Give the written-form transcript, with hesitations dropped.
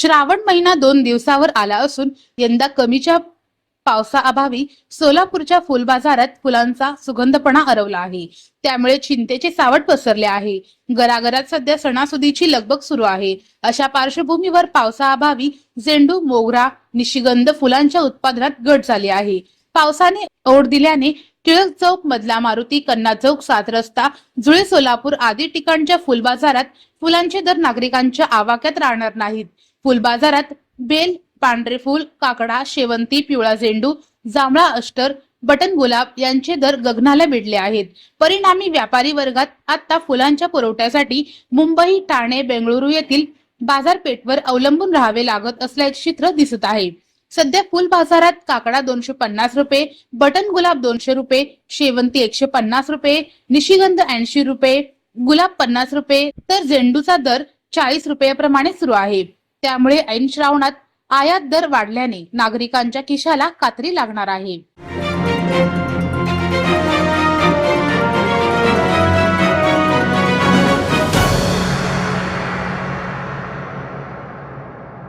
श्रावण महिना 2 दिवसावर आला असून यंदा कमीच्या पावसाअभावी सोलापूरच्या फुल बाजारात फुलांचा सुगंधपणा हरवला आहे। त्यामुळे चिंतेचे सावट पसरले आहे। घराघरात सध्या सणासुदीची लगबग सुरू आहे। अशा पार्श्वभूमीवर पावसाअभावी झेंडू, मोगरा, निशिगंध फुलांच्या उत्पादनात घट झाली आहे। पावसाने ओढ दिल्याने टिळक चौक, मधला मारुती, कन्ना चौक, 7 रस्ता, जुळे, सोलापूर आदी ठिकाणच्या फुल बाजारात फुलांचे दर नागरिकांच्या आवाक्यात राहणार नाहीत। फुल बाजारात बेल, पांढरे फुल, काकडा, शेवंती, पिवळा झेंडू, जांभळा अष्टर, बटन गुलाब यांचे दर गगनाला भिडले आहेत। परिणामी व्यापारी वर्गात आता फुलांच्या पुरवठ्यासाठी मुंबई, ठाणे, बेंगळुरू येथील बाजारपेठवर अवलंबून राहावे लागत असल्याचे चित्र दिसत आहे। सध्या फुल बाजारात काकडा 250 रुपये, बटन गुलाब 200 रुपये, शेवंती 150 रुपये, निशिगंध 80 रुपये, गुलाब 50 रुपये तर झेंडूचा दर 40 रुपयाप्रमाणे सुरू आहे। त्यामुळे ऐन श्रावणात आयात दर वाढल्याने नागरिकांच्या खिशाला कात्री लागणार आहे।